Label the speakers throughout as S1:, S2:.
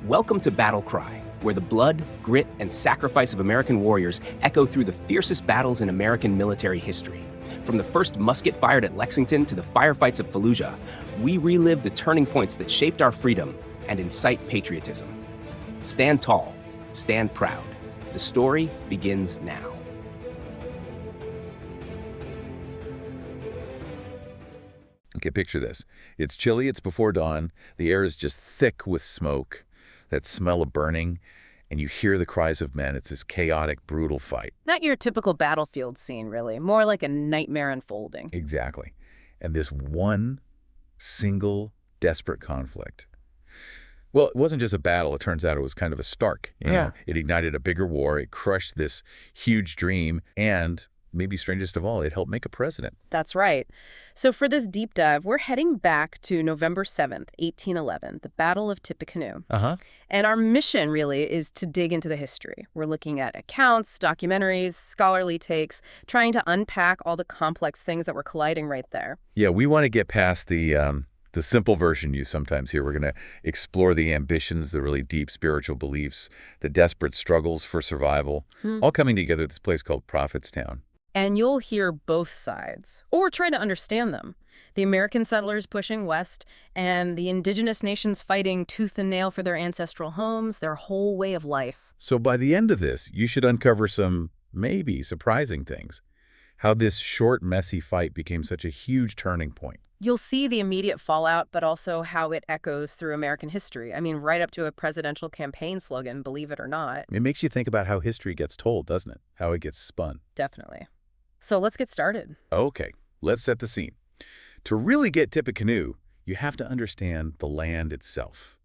S1: Welcome to Battle Cry, where the blood, grit, and sacrifice of American warriors echo through the fiercest battles in American military history. From the first musket fired at Lexington to the firefights of Fallujah, we relive the turning points that shaped our freedom and incite patriotism. Stand tall, stand proud. The story begins now.
S2: Okay, picture this. It's chilly, it's before dawn, the air is just thick with smoke, that smell of burning, and you hear the cries of men. It's this chaotic, brutal fight.
S3: Not your typical battlefield scene, really. More like a nightmare unfolding.
S2: Exactly. And this one single, desperate conflict. Well, it wasn't just a battle. It turns out it was kind of a Stark. You know? It ignited a bigger war. It crushed this huge dream. And maybe strangest of all, it helped make a president.
S3: That's right. So for this deep dive, we're heading back to November 7th, 1811, the Battle of Tippecanoe. And our mission really is to dig into the history. We're looking at accounts, documentaries, scholarly takes, trying to unpack all the complex things that were colliding right there.
S2: Yeah, we want to get past the simple version you sometimes hear. We're going to explore the ambitions, the really deep spiritual beliefs, the desperate struggles for survival, all coming together at this place called Prophetstown.
S3: And you'll hear both sides, or try to understand them. The American settlers pushing west, and the indigenous nations fighting tooth and nail for their ancestral homes, their whole way of life.
S2: So by the end of this, you should uncover some maybe surprising things. How this short, messy fight became such a huge turning point.
S3: You'll see the immediate fallout, but also how it echoes through American history. I mean, right up to a presidential campaign slogan, believe it or not.
S2: It makes you think about how history gets told, doesn't it? How it gets spun.
S3: Definitely. So let's get started.
S2: Okay, let's set the scene. To really get Tippecanoe, you have to understand the land itself.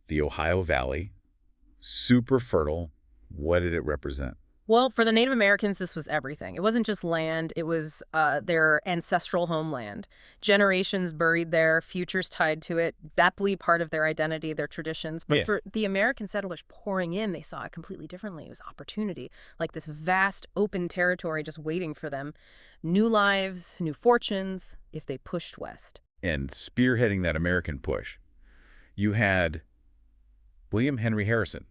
S2: The Ohio Valley, super fertile. What did it represent?
S3: Well, for the Native Americans, this was everything. It wasn't just land. It was their ancestral homeland. Generations buried there, futures tied to it, deeply part of their identity, their traditions. But for the American settlers pouring in, they saw it completely differently. It was opportunity, like this vast open territory just waiting for them. New lives, new fortunes, if they pushed west.
S2: And spearheading that American push, you had William Henry Harrison,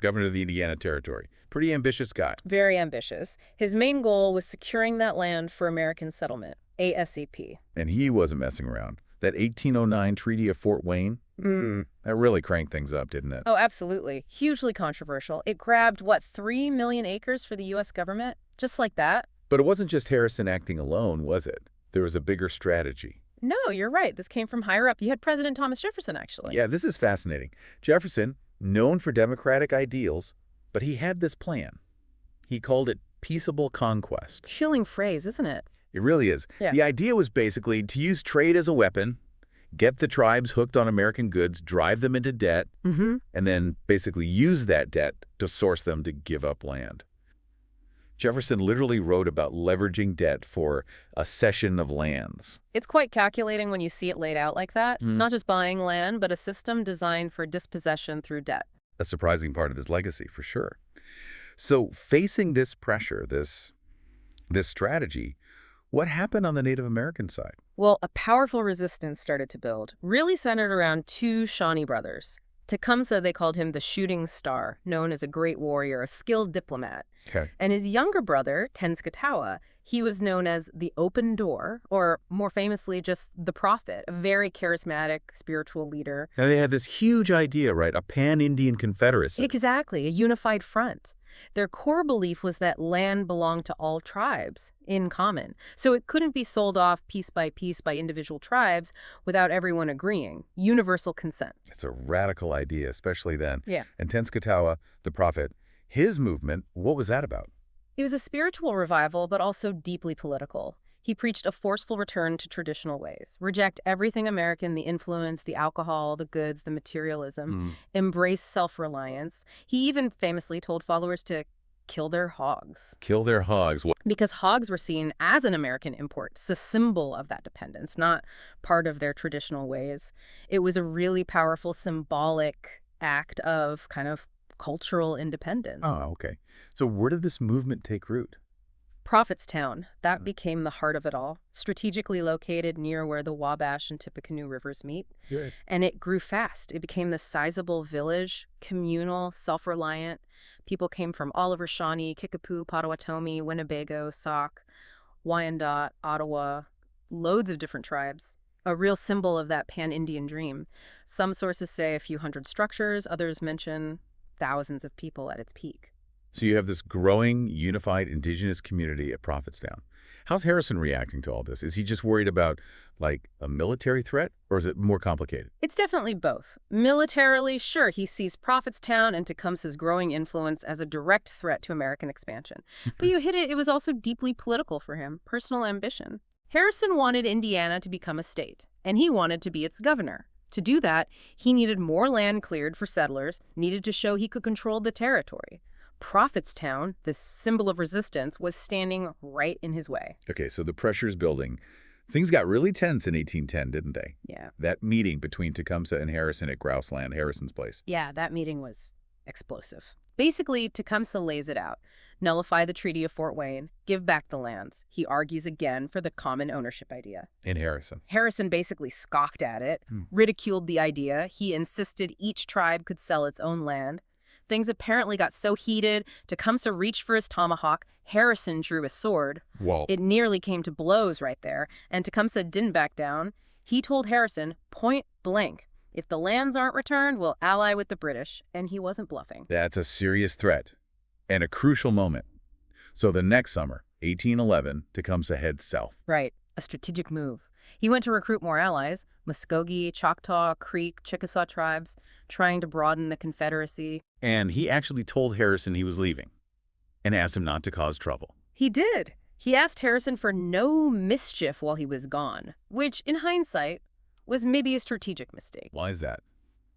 S2: governor of the Indiana Territory. Pretty ambitious guy.
S3: Very ambitious. His main goal was securing that land for American settlement, ASAP.
S2: And he wasn't messing around. That 1809 Treaty of Fort Wayne, that really cranked things up, didn't it?
S3: Oh, absolutely. Hugely controversial. It grabbed, 3 million acres for the U.S. government? Just like that.
S2: But it wasn't just Harrison acting alone, was it? There was a bigger strategy.
S3: No, you're right. This came from higher up. You had President Thomas Jefferson, actually.
S2: Yeah, this is fascinating. Jefferson, known for democratic ideals, but he had this plan. He called it peaceable conquest.
S3: Chilling phrase, isn't it?
S2: It really is.
S3: Yeah.
S2: The idea was basically to use trade as a weapon, get the tribes hooked on American goods, drive them into debt, and then basically use that debt to force them to give up land. Jefferson literally wrote about leveraging debt for a cession of lands.
S3: It's quite calculating when you see it laid out like that. Not just buying land, but a system designed for dispossession through debt.
S2: A surprising part of his legacy, for sure. So facing this pressure, this strategy, what happened on the Native American side?
S3: Well, a powerful resistance started to build, really centered around two Shawnee brothers. Tecumseh, they called him the Shooting Star, known as a great warrior, a skilled diplomat.
S2: Okay.
S3: And his younger brother, Tenskwatawa, he was known as the Open Door, or more famously, just the Prophet, a very charismatic spiritual leader.
S2: Now they had this huge idea, right? A pan-Indian confederacy.
S3: Exactly, a unified front. Their core belief was that land belonged to all tribes in common. So it couldn't be sold off piece by individual tribes without everyone agreeing. Universal consent.
S2: It's a radical idea, especially then.
S3: Yeah.
S2: And Tenskwatawa, the prophet, his movement, what was that about?
S3: It was a spiritual revival, but also deeply political. He preached a forceful return to traditional ways. Reject everything American, the influence, the alcohol, the goods, the materialism. Embrace self-reliance. He even famously told followers to kill their hogs.
S2: Kill their hogs.
S3: Because hogs were seen as an American import, a symbol of that dependence, not part of their traditional ways. It was a really powerful symbolic act of kind of cultural independence.
S2: Oh, okay. So where did this movement take root?
S3: Prophetstown, that became the heart of it all, strategically located near where the Wabash and Tippecanoe rivers meet.
S2: Good.
S3: And it grew fast. It became this sizable village, communal, self-reliant. People came from all over Shawnee, Kickapoo, Potawatomi, Winnebago, Sauk, Wyandot, Ottawa, loads of different tribes. A real symbol of that pan-Indian dream. Some sources say a few hundred structures, others mention thousands of people at its peak.
S2: So you have this growing, unified indigenous community at Prophetstown. How's Harrison reacting to all this? Is he just worried about, like, a military threat, or is it more complicated?
S3: It's definitely both. Militarily, sure, he sees Prophetstown and Tecumseh's growing influence as a direct threat to American expansion. But you hit it, it was also deeply political for him, personal ambition. Harrison wanted Indiana to become a state, and he wanted to be its governor. To do that, he needed more land cleared for settlers, needed to show he could control the territory. Prophetstown, this symbol of resistance, was standing right in his way.
S2: Okay, so the pressure's building. Things got really tense in 1810, didn't they?
S3: Yeah.
S2: That meeting between Tecumseh and Harrison at Grouseland, Harrison's place.
S3: Yeah, that meeting was explosive. Basically, Tecumseh lays it out. Nullify the Treaty of Fort Wayne, give back the lands. He argues again for the common ownership idea.
S2: In Harrison.
S3: Harrison basically scoffed at it, ridiculed the idea. He insisted each tribe could sell its own land. Things apparently got so heated, Tecumseh reached for his tomahawk, Harrison drew his sword.
S2: Whoa.
S3: It nearly came to blows right there, and Tecumseh didn't back down. He told Harrison, point blank, if the lands aren't returned, we'll ally with the British, and he wasn't bluffing.
S2: That's a serious threat and a crucial moment. So the next summer, 1811, Tecumseh heads south.
S3: Right, a strategic move. He went to recruit more allies, Muskogee, Choctaw, Creek, Chickasaw tribes, trying to broaden the Confederacy.
S2: And he actually told Harrison he was leaving and asked him not to cause trouble.
S3: He did. He asked Harrison for no mischief while he was gone, which, in hindsight, was maybe a strategic mistake.
S2: Why is that?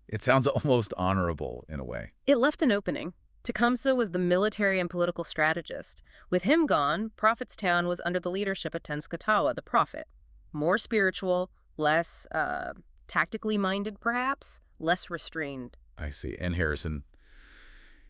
S2: It sounds almost honorable in a way.
S3: It left an opening. Tecumseh was the military and political strategist. With him gone, Prophetstown was under the leadership of Tenskwatawa, the prophet. More spiritual, less tactically minded, perhaps, less restrained.
S2: I see. And Harrison,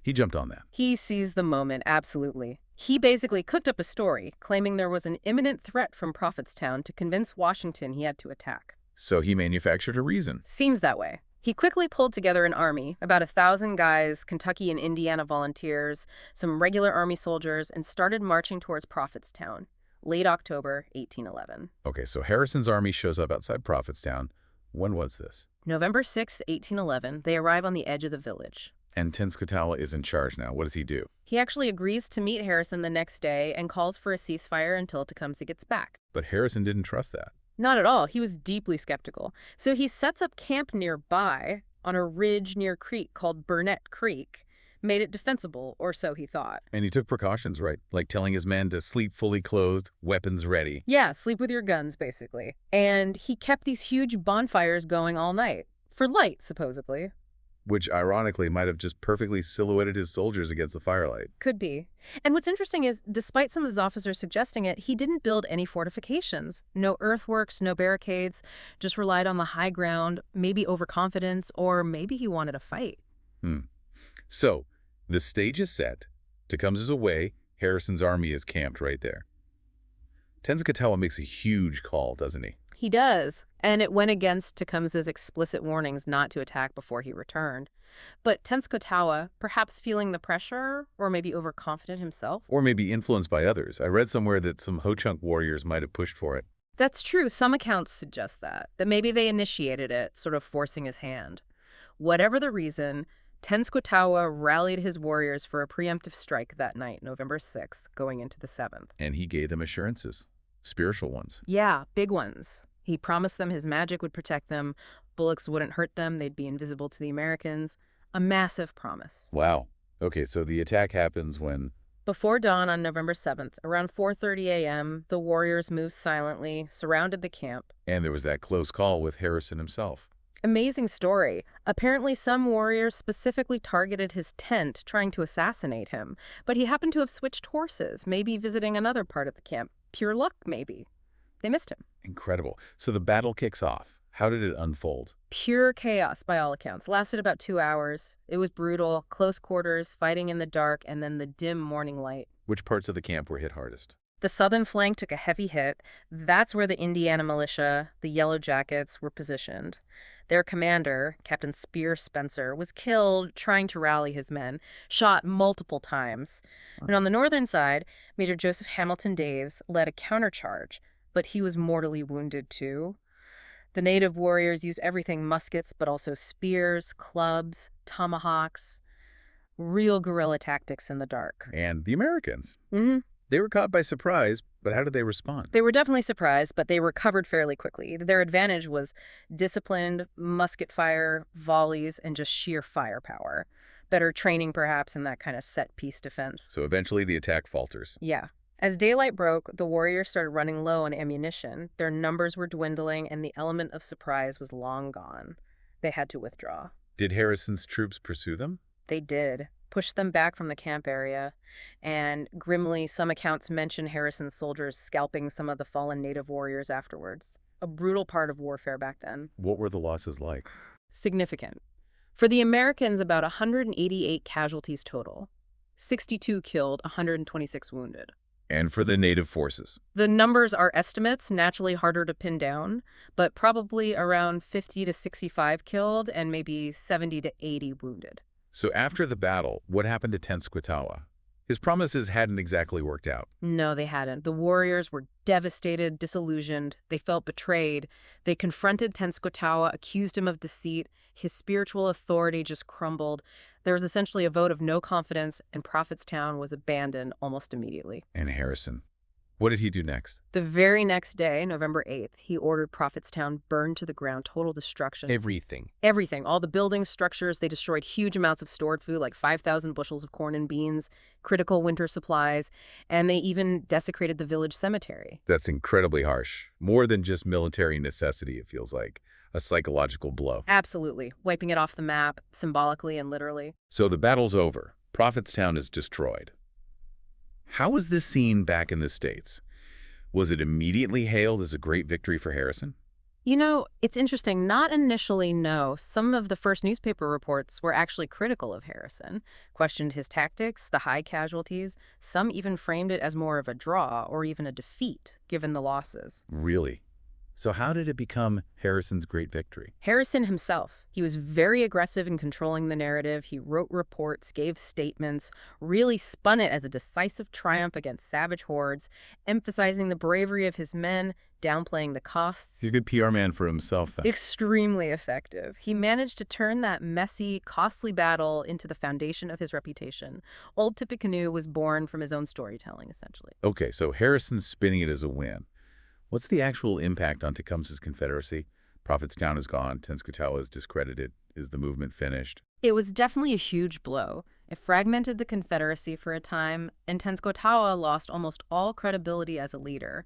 S2: he jumped on that.
S3: He seized the moment, absolutely. He basically cooked up a story, claiming there was an imminent threat from Prophetstown to convince Washington he had to attack.
S2: So he manufactured a reason.
S3: Seems that way. He quickly pulled together an army, about 1,000 guys, Kentucky and Indiana volunteers, some regular army soldiers, and started marching towards Prophetstown. Late October, 1811.
S2: Okay, so Harrison's army shows up outside Prophetstown. When was this?
S3: November 6th, 1811, they arrive on the edge of the village.
S2: And Tenskwatawa is in charge now. What does he do?
S3: He actually agrees to meet Harrison the next day and calls for a ceasefire until Tecumseh gets back.
S2: But Harrison didn't trust that.
S3: Not at all. He was deeply skeptical. So he sets up camp nearby on a ridge near a creek called Burnett Creek, made it defensible, or so he thought.
S2: And he took precautions, right? Like telling his men to sleep fully clothed, weapons ready.
S3: Yeah, sleep with your guns, basically. And he kept these huge bonfires going all night. For light, supposedly.
S2: Which, ironically, might have just perfectly silhouetted his soldiers against the firelight.
S3: Could be. And what's interesting is, despite some of his officers suggesting it, he didn't build any fortifications. No earthworks, no barricades, just relied on the high ground, maybe overconfidence, or maybe he wanted a fight.
S2: So, the stage is set. Tecumseh's away. Harrison's army is camped right there. Tenskwatawa makes a huge call, doesn't he?
S3: He does, and it went against Tecumseh's explicit warnings not to attack before he returned. But Tenskwatawa, perhaps feeling the pressure, or maybe overconfident himself?
S2: Or maybe influenced by others. I read somewhere that some Ho-Chunk warriors might have pushed for it.
S3: That's true. Some accounts suggest that maybe they initiated it, sort of forcing his hand. Whatever the reason, Tenskwatawa rallied his warriors for a preemptive strike that night, November 6th, going into the 7th.
S2: And he gave them assurances. Spiritual ones.
S3: Yeah, big ones. He promised them his magic would protect them, bullets wouldn't hurt them, they'd be invisible to the Americans. A massive promise.
S2: Wow. Okay, so the attack happens when...
S3: Before dawn on November 7th, around 4:30 a.m., the warriors moved silently, surrounded the camp.
S2: And there was that close call with Harrison himself.
S3: Amazing story. Apparently some warriors specifically targeted his tent, trying to assassinate him. But he happened to have switched horses, maybe visiting another part of the camp. Pure luck, maybe. They missed him.
S2: Incredible. So the battle kicks off. How did it unfold?
S3: Pure chaos, by all accounts. Lasted about 2 hours. It was brutal, close quarters, fighting in the dark, and then the dim morning light.
S2: Which parts of the camp were hit hardest?
S3: The southern flank took a heavy hit. That's where the Indiana militia, the Yellow Jackets, were positioned. Their commander, Captain Spear Spencer, was killed trying to rally his men, shot multiple times. And on the northern side, Major Joseph Hamilton Daves led a countercharge, but he was mortally wounded too. The native warriors used everything muskets, but also spears, clubs, tomahawks. Real guerrilla tactics in the dark.
S2: And the Americans?
S3: Mm-hmm.
S2: They were caught by surprise, but how did they respond?
S3: They were definitely surprised, but they recovered fairly quickly. Their advantage was disciplined musket fire, volleys, and just sheer firepower. Better training, perhaps, in that kind of set-piece defense.
S2: So eventually the attack falters.
S3: Yeah. As daylight broke, the warriors started running low on ammunition. Their numbers were dwindling, and the element of surprise was long gone. They had to withdraw.
S2: Did Harrison's troops pursue them?
S3: They did. Pushed them back from the camp area, and grimly, some accounts mention Harrison's soldiers scalping some of the fallen native warriors afterwards. A brutal part of warfare back then.
S2: What were the losses like?
S3: Significant. For the Americans, about 188 casualties total. 62 killed, 126 wounded.
S2: And for the native forces?
S3: The numbers are estimates, naturally harder to pin down, but probably around 50 to 65 killed and maybe 70 to 80 wounded.
S2: So after the battle, what happened to Tenskwatawa? His promises hadn't exactly worked out.
S3: No, they hadn't. The warriors were devastated, disillusioned. They felt betrayed. They confronted Tenskwatawa, accused him of deceit. His spiritual authority just crumbled. There was essentially a vote of no confidence, and Prophetstown was abandoned almost immediately.
S2: And Harrison? What did he do next?
S3: The very next day, November 8th, he ordered Prophetstown burned to the ground, total destruction.
S1: Everything.
S3: Everything. All the buildings, structures. They destroyed huge amounts of stored food, like 5,000 bushels of corn and beans, critical winter supplies, and they even desecrated the village cemetery.
S2: That's incredibly harsh. More than just military necessity, it feels like. A psychological blow.
S3: Absolutely. Wiping it off the map, symbolically and literally.
S2: So the battle's over. Prophetstown is destroyed. How was this seen back in the States? Was it immediately hailed as a great victory for Harrison?
S3: You know, it's interesting. Not initially, no. Some of the first newspaper reports were actually critical of Harrison, questioned his tactics, the high casualties. Some even framed it as more of a draw or even a defeat, given the losses.
S2: Really? So how did it become Harrison's great victory?
S3: Harrison himself. He was very aggressive in controlling the narrative. He wrote reports, gave statements, really spun it as a decisive triumph against savage hordes, emphasizing the bravery of his men, downplaying the costs.
S2: He's a good PR man for himself, then.
S3: Extremely effective. He managed to turn that messy, costly battle into the foundation of his reputation. Old Tippecanoe was born from his own storytelling, essentially.
S2: Okay, so Harrison's spinning it as a win. What's the actual impact on Tecumseh's Confederacy? Prophetstown is gone. Tenskwatawa is discredited. Is the movement finished?
S3: It was definitely a huge blow. It fragmented the Confederacy for a time, and Tenskwatawa lost almost all credibility as a leader.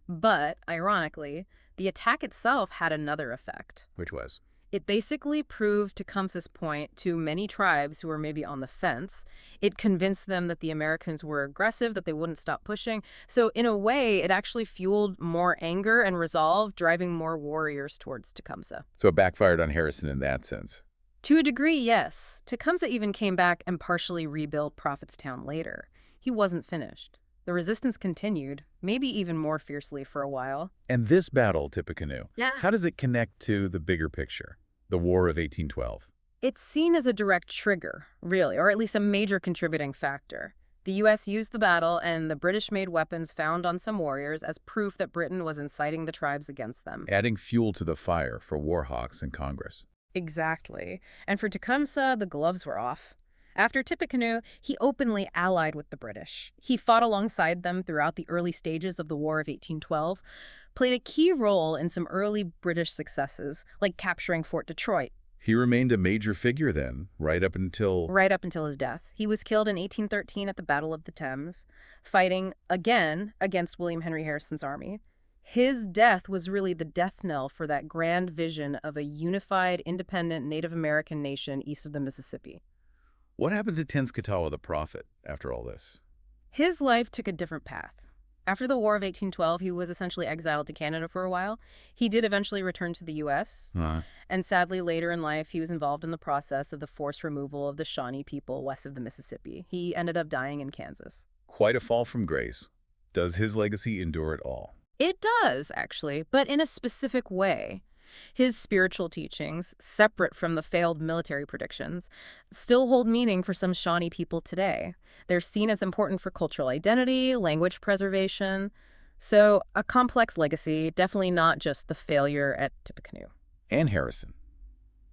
S3: But, ironically, the attack itself had another effect.
S2: Which was?
S3: It basically proved Tecumseh's point to many tribes who were maybe on the fence. It convinced them that the Americans were aggressive, that they wouldn't stop pushing. So in a way, it actually fueled more anger and resolve, driving more warriors towards Tecumseh.
S2: So it backfired on Harrison in that sense.
S3: To a degree, yes. Tecumseh even came back and partially rebuilt Prophetstown later. He wasn't finished. The resistance continued, maybe even more fiercely for a while.
S2: And this battle, Tippecanoe,
S3: Yeah.
S2: how does it connect to the bigger picture, the War of 1812?
S3: It's seen as a direct trigger, really, or at least a major contributing factor. The U.S. used the battle and the British-made weapons found on some warriors as proof that Britain was inciting the tribes against them.
S2: Adding fuel to the fire for war hawks in Congress.
S3: Exactly. And for Tecumseh, the gloves were off. After Tippecanoe, he openly allied with the British. He fought alongside them throughout the early stages of the War of 1812, played a key role in some early British successes, like capturing Fort Detroit.
S2: He remained a major figure then, right up until
S3: His death. He was killed in 1813 at the Battle of the Thames, fighting again against William Henry Harrison's army. His death was really the death knell for that grand vision of a unified, independent Native American nation east of the Mississippi.
S2: What happened to Tenskwatawa the Prophet after all this?
S3: His life took a different path. After the War of 1812, he was essentially exiled to Canada for a while. He did eventually return to the U.S., and sadly, later in life, he was involved in the process of the forced removal of the Shawnee people west of the Mississippi. He ended up dying in Kansas.
S2: Quite a fall from grace. Does his legacy endure at all?
S3: It does, actually, but in a specific way. His spiritual teachings, separate from the failed military predictions, still hold meaning for some Shawnee people today. They're seen as important for cultural identity, language preservation. So a complex legacy, definitely not just the failure at Tippecanoe.
S2: And Harrison.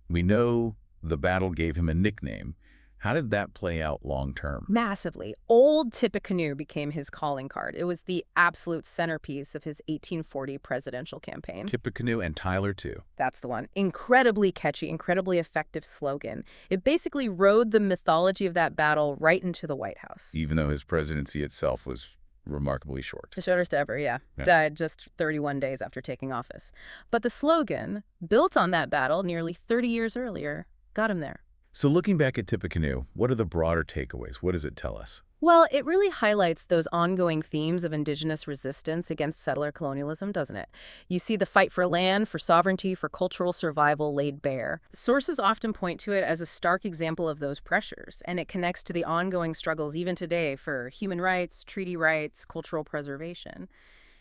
S2: We know the battle gave him a nickname. How did that play out long term?
S3: Massively. Old Tippecanoe became his calling card. It was the absolute centerpiece of his 1840 presidential campaign.
S2: Tippecanoe and Tyler, too.
S3: That's the one. Incredibly catchy, incredibly effective slogan. It basically rode the mythology of that battle right into the White House.
S2: Even though his presidency itself was remarkably short.
S3: The shortest ever, yeah. Died just 31 days after taking office. But the slogan, built on that battle nearly 30 years earlier, got him there.
S2: So looking back at Tippecanoe, what are the broader takeaways? What does it tell us?
S3: Well, it really highlights those ongoing themes of indigenous resistance against settler colonialism, doesn't it? You see the fight for land, for sovereignty, for cultural survival laid bare. Sources often point to it as a stark example of those pressures, and it connects to the ongoing struggles even today for human rights, treaty rights, cultural preservation.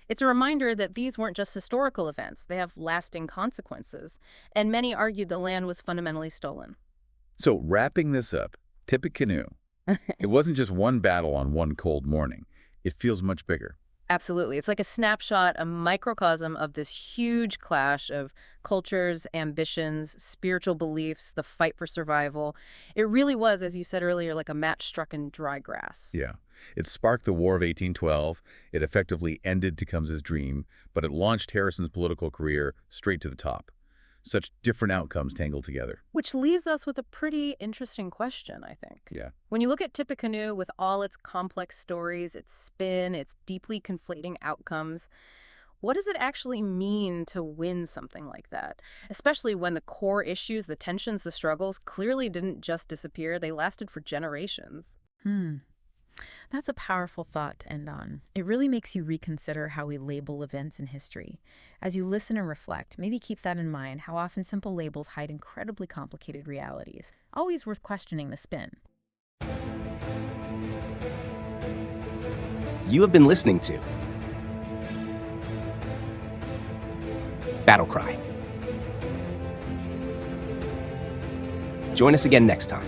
S3: It's a reminder that these weren't just historical events. They have lasting consequences, and many argued the land was fundamentally stolen.
S2: So wrapping this up, Tippecanoe, it wasn't just one battle on one cold morning. It feels much bigger.
S3: Absolutely. It's like a snapshot, a microcosm of this huge clash of cultures, ambitions, spiritual beliefs, the fight for survival. It really was, as you said earlier, like a match struck in dry grass.
S2: Yeah. It sparked the War of 1812. It effectively ended Tecumseh's dream, but it launched Harrison's political career straight to the top. Such different outcomes tangled together.
S3: Which leaves us with a pretty interesting question, I think.
S2: Yeah.
S3: When you look at Tippecanoe with all its complex stories, its spin, its deeply conflating outcomes, what does it actually mean to win something like that? Especially when the core issues, the tensions, the struggles clearly didn't just disappear. They lasted for generations.
S4: That's a powerful thought to end on. It really makes you reconsider how we label events in history. As you listen and reflect, maybe keep that in mind, how often simple labels hide incredibly complicated realities. Always worth questioning the spin.
S1: You have been listening to Battle Cry. Join us again next time.